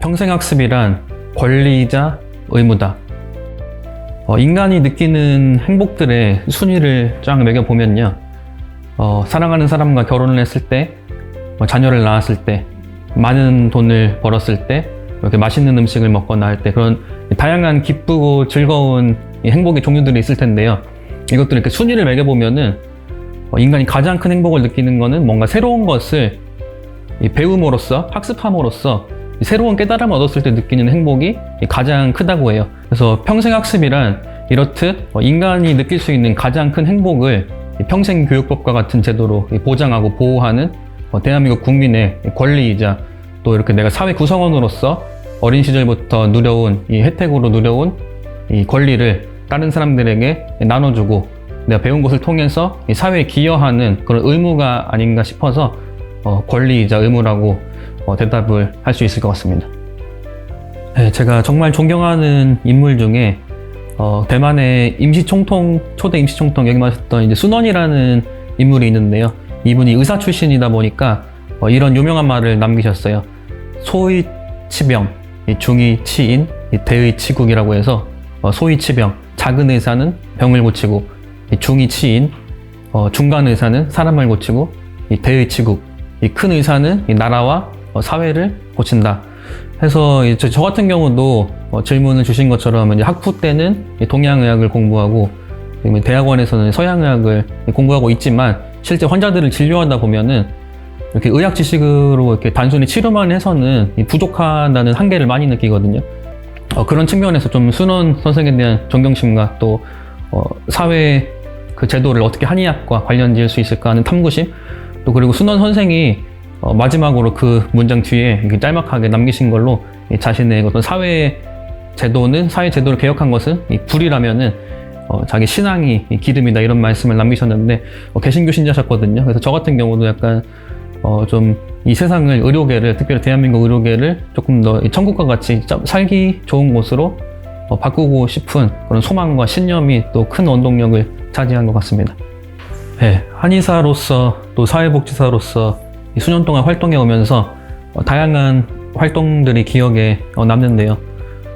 평생학습이란 권리이자 의무다. 인간이 느끼는 행복들의 순위를 쫙 매겨보면요. 사랑하는 사람과 결혼을 했을 때, 자녀를 낳았을 때, 많은 돈을 벌었을 때, 이렇게 맛있는 음식을 먹거나 할 때, 그런 다양한 기쁘고 즐거운 행복의 종류들이 있을 텐데요. 이것들 이렇게 순위를 매겨보면은 인간이 가장 큰 행복을 느끼는 거는 뭔가 새로운 것을 배움으로써, 학습함으로써 새로운 깨달음을 얻었을 때 느끼는 행복이 가장 크다고 해요. 그래서 평생학습이란 이렇듯 인간이 느낄 수 있는 가장 큰 행복을 평생교육법과 같은 제도로 보장하고 보호하는 대한민국 국민의 권리이자 또 이렇게 내가 사회 구성원으로서 어린 시절부터 누려온 이 혜택으로 누려온 이 권리를 다른 사람들에게 나눠주고 내가 배운 것을 통해서 이 사회에 기여하는 그런 의무가 아닌가 싶어서 권리이자 의무라고 대답을 할 수 있을 것 같습니다. 네, 제가 정말 존경하는 인물 중에 대만의 초대 임시총통 여기 마셨던 이제 순원이라는 인물이 있는데요. 이분이 의사 출신이다 보니까 이런 유명한 말을 남기셨어요. 소의 치병, 중의 치인, 대의 치국이라고 해서 소의 치병, 작은 의사는 병을 고치고 중의 치인, 중간 의사는 사람을 고치고 대의 치국, 큰 의사는 나라와 사회를 고친다. 해서 저 같은 경우도 질문을 주신 것처럼 이제 학부 때는 동양의학을 공부하고 대학원에서는 서양의학을 공부하고 있지만 실제 환자들을 진료하다 보면은 이렇게 의학 지식으로 이렇게 단순히 치료만 해서는 부족하다는 한계를 많이 느끼거든요. 그런 측면에서 좀 순원 선생에 대한 존경심과 또 사회 그 제도를 어떻게 한의학과 관련 지을 수 있을까 하는 탐구심, 또 그리고 순원 선생이 마지막으로 그 문장 뒤에 이렇게 짤막하게 남기신 걸로 자신의 어떤 사회 제도를 개혁한 것은 불이라면은 자기 신앙이 기름이다 이런 말씀을 남기셨는데 개신교 신자셨거든요. 그래서 저 같은 경우도 약간 좀 이 세상을 의료계를 특별히 대한민국 의료계를 조금 더 천국과 같이 살기 좋은 곳으로 바꾸고 싶은 그런 소망과 신념이 또 큰 원동력을 차지한 것 같습니다. 네, 한의사로서 또 사회복지사로서 수년 동안 활동해 오면서 다양한 활동들이 기억에 남는데요.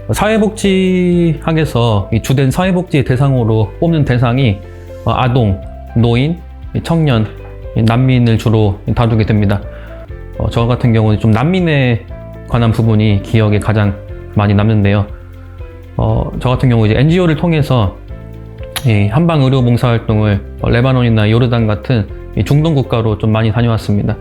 사회복지학에서 주된 사회복지 대상으로 뽑는 대상이 아동, 노인, 청년, 난민을 주로 다루게 됩니다. 저 같은 경우는 좀 난민에 관한 부분이 기억에 가장 많이 남는데요. 저 같은 경우 이제 NGO를 통해서 이 한방 의료 봉사 활동을 레바논이나 요르단 같은 중동 국가로 좀 많이 다녀왔습니다.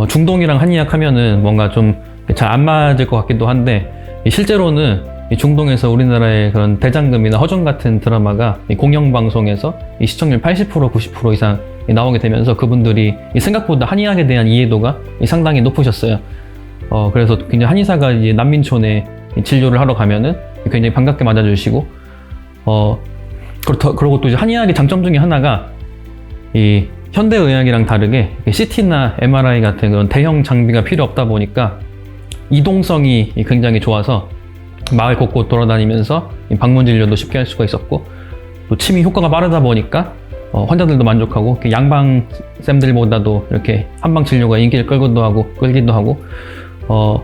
중동이랑 한의학 하면은 뭔가 좀 잘 안 맞을 것 같기도 한데 실제로는 중동에서 우리나라의 그런 대장금이나 허전 같은 드라마가 공영방송에서 시청률 80% 90% 이상 나오게 되면서 그분들이 생각보다 한의학에 대한 이해도가 상당히 높으셨어요. 그래서 굉장히 한의사가 이제 난민촌에 진료를 하러 가면은 굉장히 반갑게 맞아주시고 그리고 또 이제 한의학의 장점 중에 하나가 이 현대의학이랑 다르게 CT나 MRI 같은 그런 대형 장비가 필요 없다 보니까 이동성이 굉장히 좋아서 마을 곳곳 돌아다니면서 방문 진료도 쉽게 할 수가 있었고 또 침이 효과가 빠르다 보니까 환자들도 만족하고 양방쌤들보다도 이렇게 한방 진료가 인기를 끌기도 하고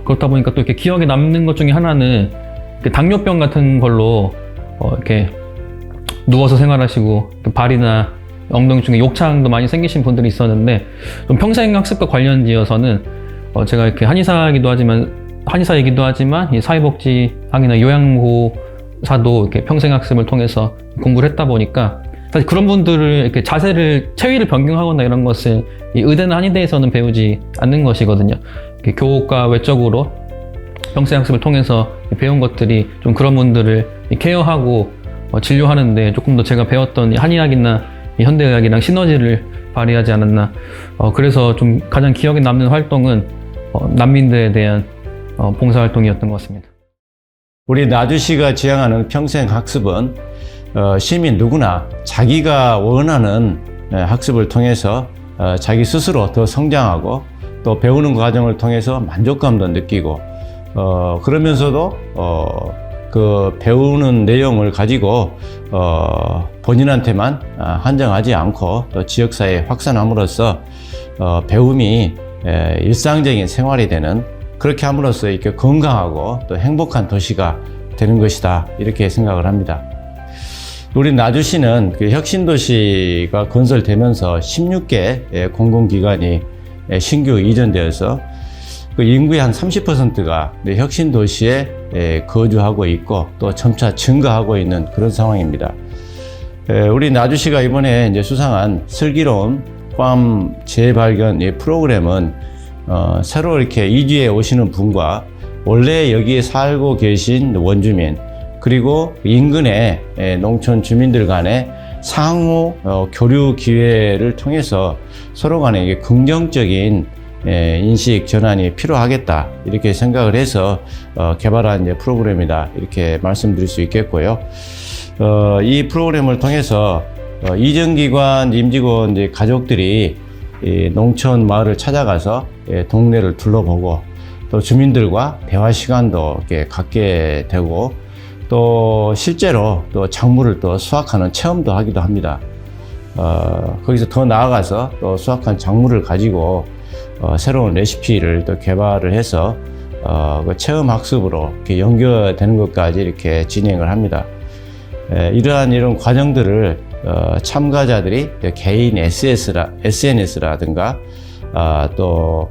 그렇다 보니까 또 이렇게 기억에 남는 것 중에 하나는 당뇨병 같은 걸로 이렇게 누워서 생활하시고 발이나 엉덩이 중에 욕창도 많이 생기신 분들이 있었는데 좀 평생학습과 관련지어서는 제가 이렇게 한의사이기도 하지만 이 사회복지학이나 요양보호사도 이렇게 평생학습을 통해서 공부를 했다 보니까 사실 그런 분들을 이렇게 체위를 변경하거나 이런 것을 이 의대나 한의대에서는 배우지 않는 것이거든요. 교육과 외적으로 평생학습을 통해서 배운 것들이 좀 그런 분들을 케어하고 진료하는데 조금 더 제가 배웠던 한의학이나 현대의학이랑 시너지를 발휘하지 않았나. 그래서 좀 가장 기억에 남는 활동은 난민들에 대한 봉사활동이었던 것 같습니다. 우리 나주 씨가 지향하는 평생학습은 시민 누구나 자기가 원하는 학습을 통해서 자기 스스로 더 성장하고 또 배우는 과정을 통해서 만족감도 느끼고 그러면서도 그 배우는 내용을 가지고 본인한테만 한정하지 않고 또 지역사회에 확산함으로써 배움이 일상적인 생활이 되는 그렇게 함으로써 이렇게 건강하고 또 행복한 도시가 되는 것이다, 이렇게 생각을 합니다. 우리 나주시는 그 혁신도시가 건설되면서 16개 공공기관이 신규 이전되어서 그 인구의 한 30%가 혁신도시에 거주하고 있고 또 점차 증가하고 있는 그런 상황입니다. 우리 나주시가 이번에 이제 수상한 슬기로운 팜 재발견 이 프로그램은 새로 이렇게 이주해 오시는 분과 원래 여기에 살고 계신 원주민, 그리고 인근의 농촌 주민들 간의 상호 교류 기회를 통해서 서로 간에 이게 긍정적인 인식 전환이 필요하겠다, 이렇게 생각을 해서 개발한 이제 프로그램이다, 이렇게 말씀드릴 수 있겠고요. 이 프로그램을 통해서 이전기관 임직원 이제 가족들이 이 농촌 마을을 찾아가서 동네를 둘러보고 또 주민들과 대화 시간도 이렇게 갖게 되고 또 실제로 또 작물을 또 수확하는 체험도 하기도 합니다. 거기서 더 나아가서 또 수확한 작물을 가지고 새로운 레시피를 또 개발을 해서 그 체험 학습으로 이렇게 연결되는 것까지 이렇게 진행을 합니다. 이런 과정들을 참가자들이 개인 SNS라든가 또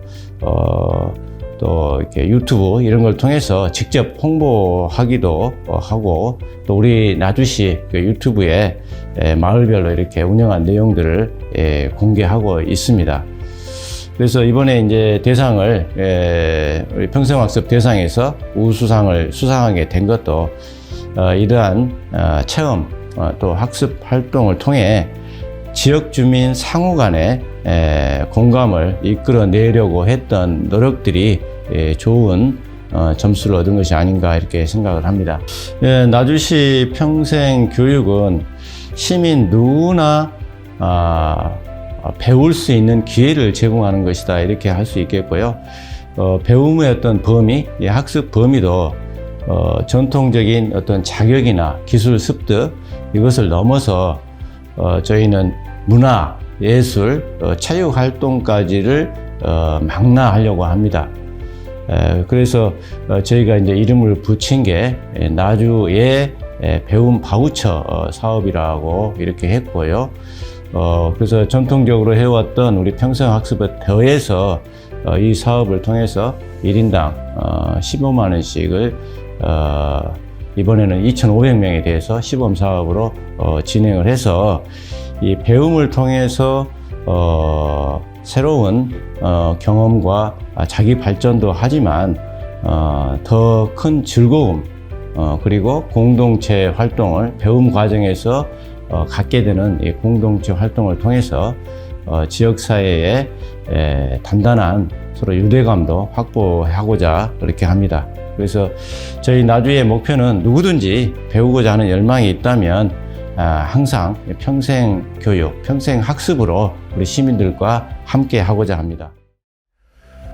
이렇게 유튜브 이런 걸 통해서 직접 홍보하기도 하고 또 우리 나주시 그 유튜브에 마을별로 이렇게 운영한 내용들을 공개하고 있습니다. 그래서 이번에 이제 대상을 우리 평생학습 대상에서 우수상을 수상하게 된 것도 이러한 체험 또 학습 활동을 통해 지역 주민 상호 간의 공감을 이끌어내려고 했던 노력들이 좋은 점수를 얻은 것이 아닌가, 이렇게 생각을 합니다. 나주시 평생교육은 시민 누구나 배울 수 있는 기회를 제공하는 것이다, 이렇게 할 수 있겠고요. 배움의 어떤 범위, 학습 범위도 전통적인 어떤 자격이나 기술 습득 이것을 넘어서 저희는 문화, 예술, 체육 활동까지를 망라하려고 합니다. 그래서 저희가 이제 이름을 붙인 게 나주의 배움 바우처 사업이라고 이렇게 했고요. 그래서 전통적으로 해왔던 우리 평생학습에 더해서 이 사업을 통해서 1인당 15만 원씩을 이번에는 2,500명에 대해서 시범 사업으로 진행을 해서 이 배움을 통해서 새로운 경험과 자기 발전도 하지만 더 큰 즐거움 그리고 공동체 활동을 배움 과정에서 갖게 되는 이 공동체 활동을 통해서 지역사회에 단단한 서로 유대감도 확보하고자 그렇게 합니다. 그래서 저희 나주의 목표는 누구든지 배우고자 하는 열망이 있다면 항상 평생 교육, 평생 학습으로 우리 시민들과 함께 하고자 합니다.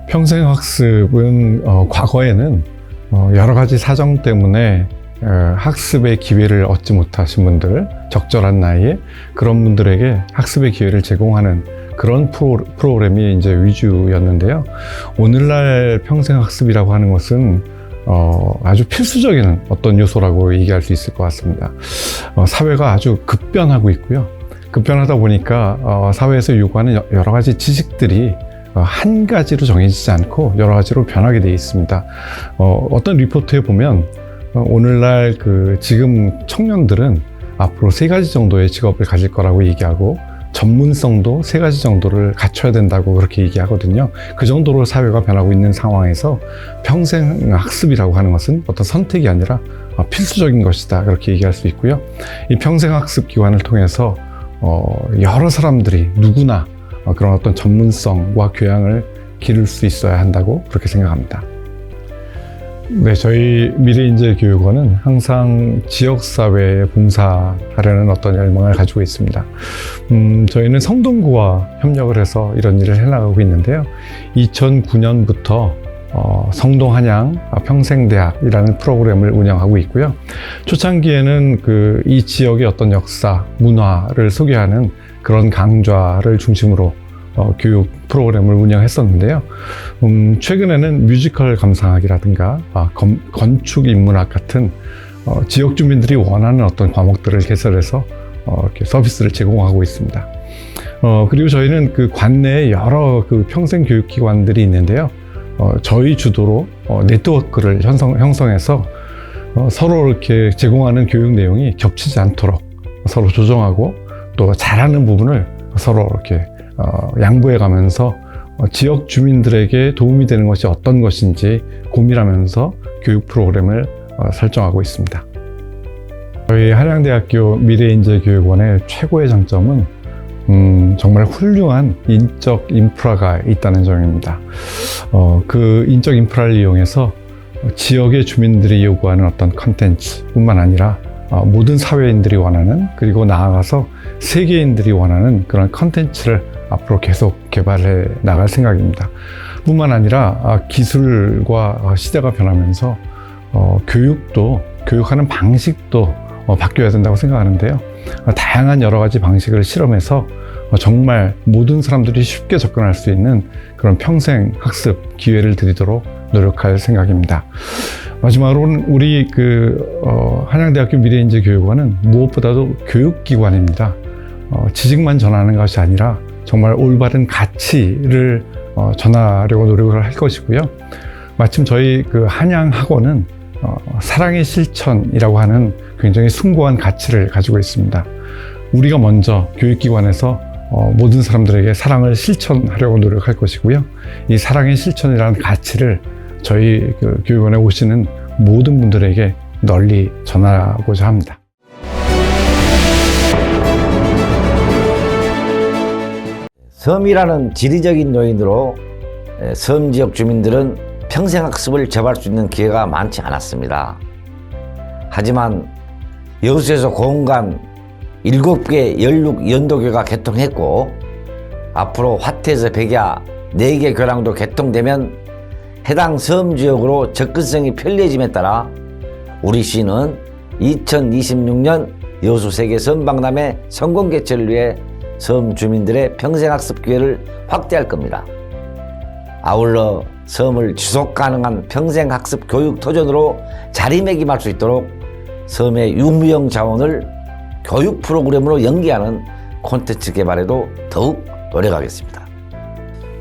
평생 학습은 과거에는 여러 가지 사정 때문에 학습의 기회를 얻지 못하신 분들, 적절한 나이에 그런 분들에게 학습의 기회를 제공하는 그런 프로그램이 이제 위주였는데요. 오늘날 평생 학습이라고 하는 것은 아주 필수적인 어떤 요소라고 얘기할 수 있을 것 같습니다. 사회가 아주 급변하고 있고요. 급변하다 보니까 사회에서 요구하는 여러 가지 지식들이 한 가지로 정해지지 않고 여러 가지로 변하게 되어 있습니다. 어떤 리포트에 보면 오늘날 지금 청년들은 앞으로 3가지 정도의 직업을 가질 거라고 얘기하고 전문성도 3가지 정도를 갖춰야 된다고 그렇게 얘기하거든요. 그 정도로 사회가 변하고 있는 상황에서 평생 학습이라고 하는 것은 어떤 선택이 아니라 필수적인 것이다, 그렇게 얘기할 수 있고요. 이 평생 학습 기관을 통해서 여러 사람들이 누구나 그런 어떤 전문성과 교양을 기를 수 있어야 한다고 그렇게 생각합니다. 네, 저희 미래인재교육원은 항상 지역사회에 봉사하려는 어떤 열망을 가지고 있습니다. 저희는 성동구와 협력을 해서 이런 일을 해나가고 있는데요. 2009년부터 성동한양 평생대학이라는 프로그램을 운영하고 있고요. 초창기에는 이 지역의 어떤 역사, 문화를 소개하는 그런 강좌를 중심으로 교육 프로그램을 운영했었는데요. 최근에는 뮤지컬 감상학이라든가 건축 인문학 같은 지역 주민들이 원하는 어떤 과목들을 개설해서 이렇게 서비스를 제공하고 있습니다. 그리고 저희는 그 관내에 여러 그 평생 교육기관들이 있는데요. 저희 주도로 네트워크를 형성해서 서로 이렇게 제공하는 교육 내용이 겹치지 않도록 서로 조정하고 또 잘하는 부분을 서로 이렇게 양보해 가면서 지역 주민들에게 도움이 되는 것이 어떤 것인지 고민하면서 교육 프로그램을 설정하고 있습니다. 저희 한양대학교 미래인재교육원의 최고의 장점은 정말 훌륭한 인적 인프라가 있다는 점입니다. 그 인적 인프라를 이용해서 지역의 주민들이 요구하는 어떤 컨텐츠뿐만 아니라 모든 사회인들이 원하는, 그리고 나아가서 세계인들이 원하는 그런 컨텐츠를 앞으로 계속 개발해 나갈 생각입니다. 뿐만 아니라 기술과 시대가 변하면서 교육도, 교육하는 방식도 바뀌어야 된다고 생각하는데요. 다양한 여러 가지 방식을 실험해서 정말 모든 사람들이 쉽게 접근할 수 있는 그런 평생 학습 기회를 드리도록 노력할 생각입니다. 마지막으로는 우리 한양대학교 미래인재교육원은 무엇보다도 교육기관입니다. 지식만 전하는 것이 아니라 정말 올바른 가치를 전하려고 노력을 할 것이고요. 마침 저희 그 한양학원은 사랑의 실천이라고 하는 굉장히 숭고한 가치를 가지고 있습니다. 우리가 먼저 교육기관에서 모든 사람들에게 사랑을 실천하려고 노력할 것이고요. 이 사랑의 실천이라는 가치를 저희 그 교육원에 오시는 모든 분들에게 널리 전하고자 합니다. 섬이라는 지리적인 요인으로 섬 지역 주민들은 평생학습을 접할 수 있는 기회가 많지 않았습니다. 하지만 여수에서 공간 7개 연륙 연도교가 개통했고, 앞으로 화태에서 백야 4개 교량도 개통되면 해당 섬 지역으로 접근성이 편리해짐에 따라 우리 시는 2026년 여수 세계 섬박람회 성공 개최를 위해 섬 주민들의 평생학습 기회를 확대할 겁니다. 아울러 섬을 지속 가능한 평생학습 교육 터전으로 자리매김할 수 있도록 섬의 유무형 자원을 교육 프로그램으로 연계하는 콘텐츠 개발에도 더욱 노력하겠습니다.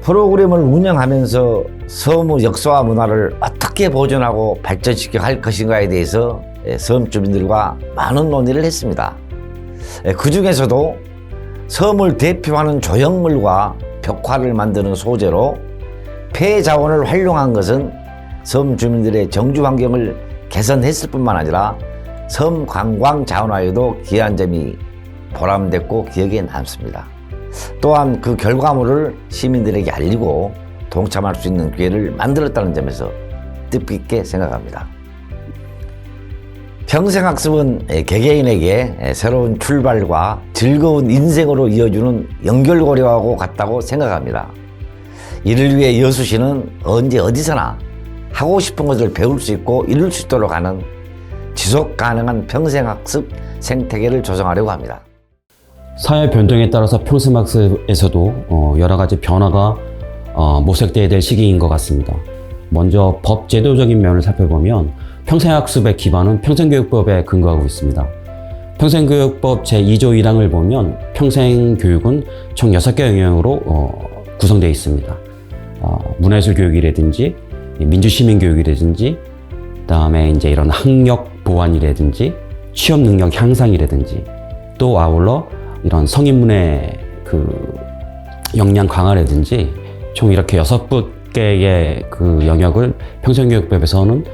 프로그램을 운영하면서 섬의 역사와 문화를 어떻게 보존하고 발전시켜 갈 것인가에 대해서 섬 주민들과 많은 논의를 했습니다. 그 중에서도 섬을 대표하는 조형물과 벽화를 만드는 소재로 폐자원을 활용한 것은 섬 주민들의 정주 환경을 개선했을 뿐만 아니라 섬 관광 자원화에도 기여한 점이 보람됐고 기억에 남습니다. 또한 그 결과물을 시민들에게 알리고 동참할 수 있는 기회를 만들었다는 점에서 뜻깊게 생각합니다. 평생학습은 개개인에게 새로운 출발과 즐거운 인생으로 이어주는 연결고리하고 같다고 생각합니다. 이를 위해 여수시는 언제 어디서나 하고 싶은 것을 배울 수 있고 이룰 수 있도록 하는 지속 가능한 평생학습 생태계를 조성하려고 합니다. 사회 변동에 따라서 평생학습에서도 여러 가지 변화가 모색돼야 될 시기인 것 같습니다. 먼저 법 제도적인 면을 살펴보면 평생학습의 기반은 평생교육법에 근거하고 있습니다. 평생교육법 제2조 1항을 보면 평생교육은 총 6개 영역으로 구성되어 있습니다. 문화예술교육이라든지 민주시민교육이라든지 그다음에 이제 이런 학력 보완이라든지 취업 능력 향상이라든지 또 아울러 이런 성인문의 그 역량 강화라든지 총 이렇게 6개의 그 영역을 평생교육법에서는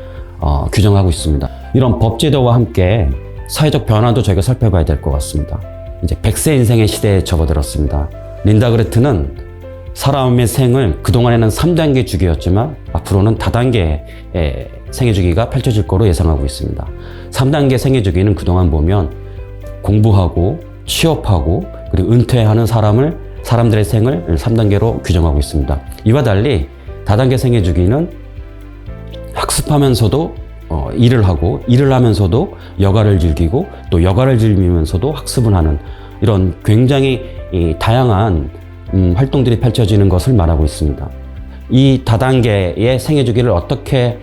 규정하고 있습니다. 이런 법제도와 함께 사회적 변화도 저희가 살펴봐야 될 것 같습니다. 이제 100세 인생의 시대에 접어들었습니다. 린다 그레트는 사람의 생을 그동안에는 3단계 주기였지만 앞으로는 다단계의 생애 주기가 펼쳐질 거로 예상하고 있습니다. 3단계 생애 주기는 그동안 보면 공부하고 취업하고 그리고 은퇴하는 사람들의 생을 3단계로 규정하고 있습니다. 이와 달리 다단계 생애 주기는 학습하면서도 일을 하고 일을 하면서도 여가를 즐기고 또 여가를 즐기면서도 학습을 하는 이런 굉장히 다양한 활동들이 펼쳐지는 것을 말하고 있습니다. 이 다단계의 생애주기를 어떻게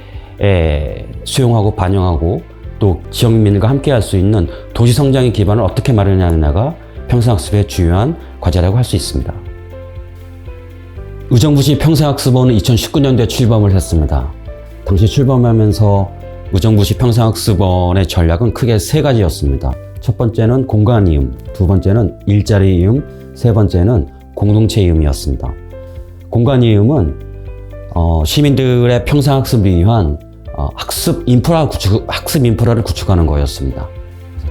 수용하고 반영하고 또 지역민들과 함께 할 수 있는 도시 성장의 기반을 어떻게 마련하느냐가 평생학습의 주요한 과제라고 할 수 있습니다. 의정부시 평생학습원은 2019년도에 출범을 했습니다. 당시 출범하면서 의정부시 평생학습원의 전략은 크게 3가지였습니다. 첫 번째는 공간 이음, 두 번째는 일자리 이음, 세 번째는 공동체 이음이었습니다. 공간 이음은 시민들의 평생학습을 위한 학습 인프라를 구축하는 거였습니다.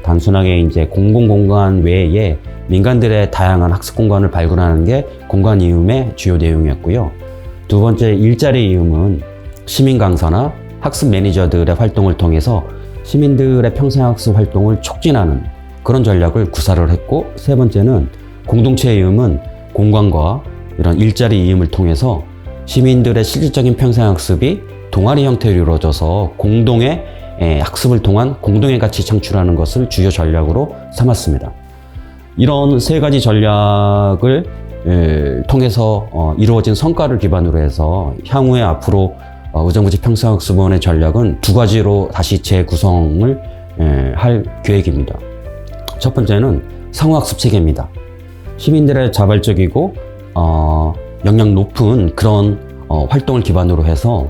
단순하게 이제 공공공간 외에 민간들의 다양한 학습 공간을 발굴하는 게 공간 이음의 주요 내용이었고요. 두 번째 일자리 이음은 시민 강사나 학습 매니저들의 활동을 통해서 시민들의 평생학습 활동을 촉진하는 그런 전략을 구사를 했고, 세 번째는 공동체 이음은 공간과 이런 일자리 이음을 통해서 시민들의 실질적인 평생학습이 동아리 형태로 이루어져서 공동의 학습을 통한 공동의 가치 창출하는 것을 주요 전략으로 삼았습니다. 이런 3가지 전략을 통해서 이루어진 성과를 기반으로 해서 향후에 앞으로 의정부시 평생학습원의 전략은 2가지로 다시 재구성을 할 계획입니다. 첫 번째는 상호학습 체계입니다. 시민들의 자발적이고 역량 높은 그런 활동을 기반으로 해서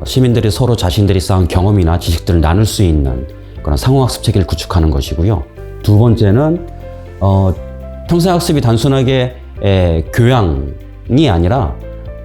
시민들이 서로 자신들이 쌓은 경험이나 지식들을 나눌 수 있는 그런 상호학습 체계를 구축하는 것이고요. 두 번째는 평생학습이 단순하게 교양이 아니라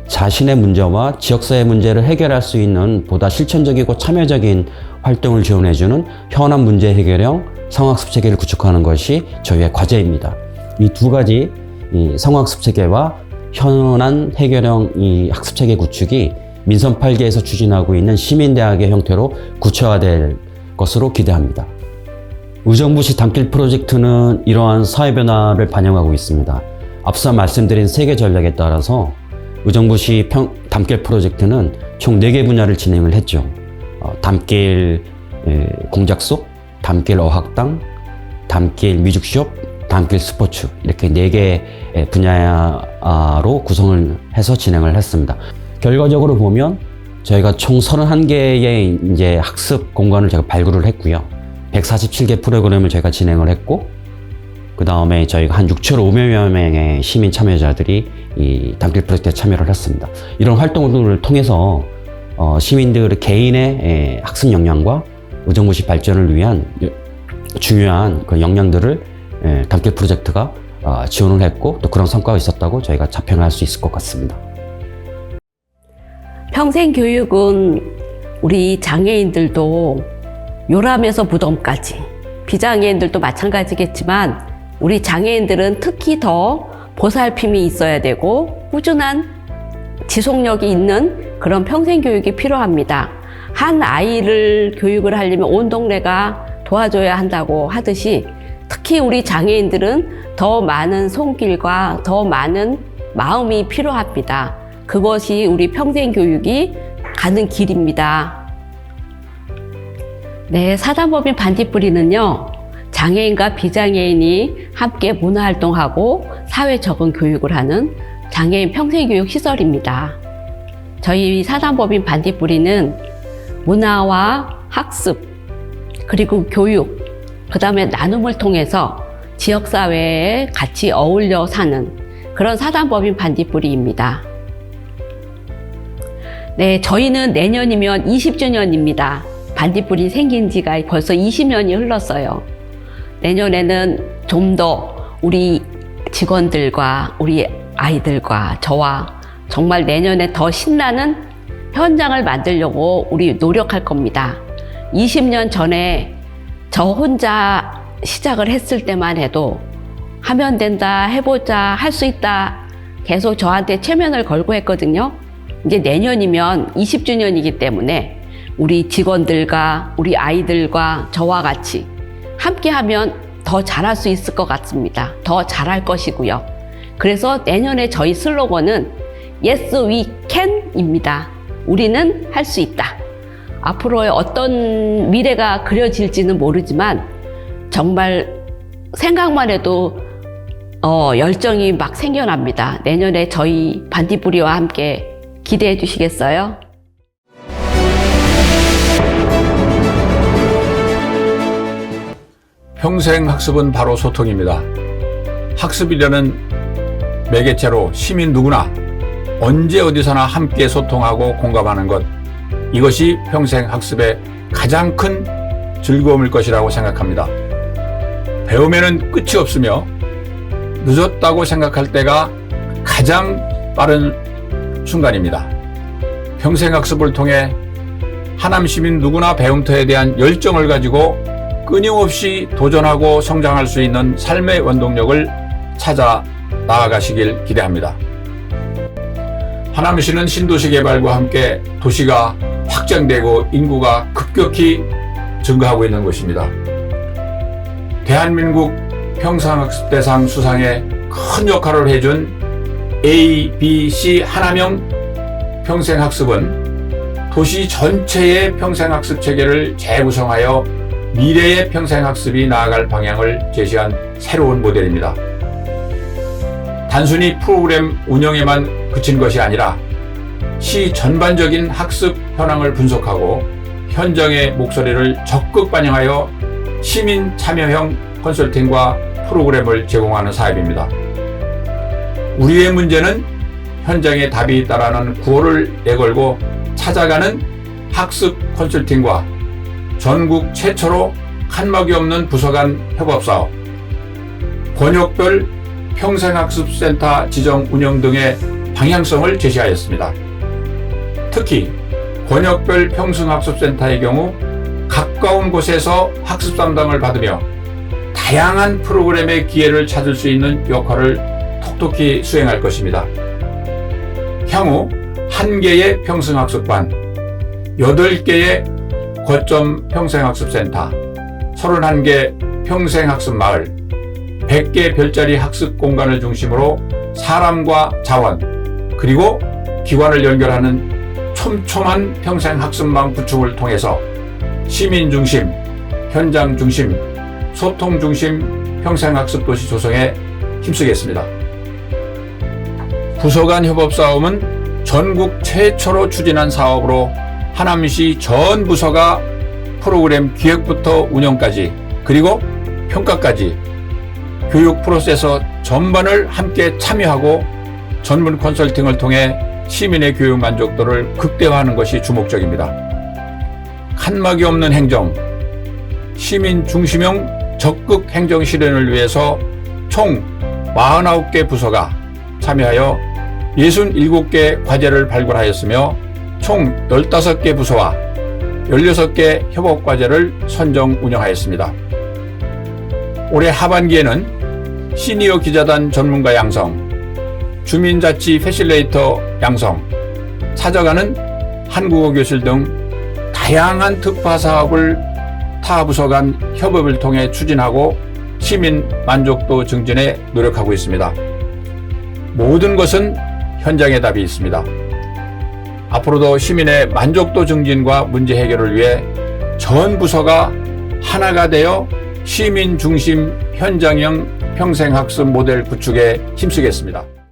자신의 문제와 지역사회 문제를 해결할 수 있는 보다 실천적이고 참여적인 활동을 지원해주는 현안 문제 해결형 상호학습 체계를 구축하는 것이 저희의 과제입니다. 이 2가지 이 상호학습 체계와 현안 해결형 이 학습 체계 구축이 민선 8개에서 추진하고 있는 시민대학의 형태로 구체화될 것으로 기대합니다. 의정부시 담길 프로젝트는 이러한 사회 변화를 반영하고 있습니다. 앞서 말씀드린 3개 전략에 따라서 의정부시 담길 프로젝트는 총 4개 분야를 진행을 했죠. 담길 공작소, 담길 어학당, 담길 뮤직숍, 담길 스포츠, 이렇게 4개 분야로 구성을 해서 진행을 했습니다. 결과적으로 보면 저희가 총 31개의 이제 학습 공간을 제가 발굴을 했고요. 147개 프로그램을 저희가 진행을 했고, 그 다음에 저희가 한 6,500여 명의 시민 참여자들이 이 담길 프로젝트에 참여를 했습니다. 이런 활동을 통해서 시민들의 개인의 학습 역량과 의정부시 발전을 위한 중요한 그 역량들을 담길 프로젝트가 지원을 했고, 또 그런 성과가 있었다고 저희가 자평할 수 있을 것 같습니다. 평생교육은 우리 장애인들도 요람에서 무덤까지, 비장애인들도 마찬가지겠지만 우리 장애인들은 특히 더 보살핌이 있어야 되고 꾸준한 지속력이 있는 그런 평생교육이 필요합니다. 한 아이를 교육을 하려면 온 동네가 도와줘야 한다고 하듯이 특히 우리 장애인들은 더 많은 손길과 더 많은 마음이 필요합니다. 그것이 우리 평생교육이 가는 길입니다. 네, 사단법인 반딧불이는요, 장애인과 비장애인이 함께 문화활동하고 사회 적응 교육을 하는 장애인 평생교육 시설입니다. 저희 사단법인 반딧불이는 문화와 학습, 그리고 교육, 그 다음에 나눔을 통해서 지역사회에 같이 어울려 사는 그런 사단법인 반딧불이입니다. 네, 저희는 내년이면 20주년입니다. 반딧불이 생긴 지가 벌써 20년이 흘렀어요. 내년에는 좀 더 우리 직원들과 우리 아이들과 저와 정말 내년에 더 신나는 현장을 만들려고 우리 노력할 겁니다. 20년 전에 저 혼자 시작을 했을 때만 해도 하면 된다, 해보자, 할 수 있다 계속 저한테 체면을 걸고 했거든요. 이제 내년이면 20주년이기 때문에 우리 직원들과 우리 아이들과 저와 같이 함께하면 더 잘할 수 있을 것 같습니다. 더 잘할 것이고요. 그래서 내년에 저희 슬로건은 Yes, we can입니다. 우리는 할 수 있다. 앞으로의 어떤 미래가 그려질지는 모르지만 정말 생각만 해도 열정이 막 생겨납니다. 내년에 저희 반딧불이와 함께 기대해 주시겠어요? 평생 학습은 바로 소통입니다. 학습이라는 매개체로 시민 누구나 언제 어디서나 함께 소통하고 공감하는 것, 이것이 평생 학습의 가장 큰 즐거움일 것이라고 생각합니다. 배움에는 끝이 없으며 늦었다고 생각할 때가 가장 빠른 순간입니다. 평생 학습을 통해 하남 시민 누구나 배움터에 대한 열정을 가지고 끊임없이 도전하고 성장할 수 있는 삶의 원동력을 찾아 나아가시길 기대합니다. 하남시는 신도시 개발과 함께 도시가 확장되고 인구가 급격히 증가하고 있는 곳입니다. 대한민국 평생학습 대상 수상에 큰 역할을 해준 A, B, C 하나명 평생학습은 도시 전체의 평생학습 체계를 재구성하여 미래의 평생학습이 나아갈 방향을 제시한 새로운 모델입니다. 단순히 프로그램 운영에만 그친 것이 아니라 시 전반적인 학습 현황을 분석하고 현장의 목소리를 적극 반영하여 시민 참여형 컨설팅과 프로그램을 제공하는 사업입니다. 우리의 문제는 현장에 답이 있다라는 구호를 내걸고 찾아가는 학습 컨설팅과 전국 최초로 칸막이 없는 부서 간 협업사업, 권역별 평생학습센터 지정 운영 등의 방향성을 제시하였습니다. 특히 권역별 평생학습센터의 경우 가까운 곳에서 학습 담당을 받으며 다양한 프로그램의 기회를 찾을 수 있는 역할을 톡톡히 수행할 것입니다. 향후 1개의 평생학습반, 8개의 거점 평생학습센터, 31개 평생학습마을, 100개 별자리 학습 공간을 중심으로 사람과 자원, 그리고 기관을 연결하는 촘촘한 평생학습망 구축을 통해서 시민 중심, 현장 중심, 소통 중심 평생학습 도시 조성에 힘쓰겠습니다. 부서 간 협업사업은 전국 최초로 추진한 사업으로 하남시 전 부서가 프로그램 기획부터 운영까지 그리고 평가까지 교육 프로세서 전반을 함께 참여하고 전문 컨설팅을 통해 시민의 교육 만족도를 극대화하는 것이 주목적입니다. 칸막이 없는 행정, 시민 중심형 적극 행정 실현을 위해서 총 49개 부서가 참여하여 67개 과제를 발굴하였으며 총 15개 부서와 16개 협업과제를 선정 운영하였습니다. 올해 하반기에는 시니어 기자단 전문가 양성, 주민자치 패실레이터 양성, 찾아가는 한국어 교실 등 다양한 특화 사업을 타 부서 간 협업을 통해 추진하고 시민 만족도 증진에 노력하고 있습니다. 모든 것은 현장에 답이 있습니다. 앞으로도 시민의 만족도 증진과 문제 해결을 위해 전 부서가 하나가 되어 시민 중심 현장형 평생학습 모델 구축에 힘쓰겠습니다.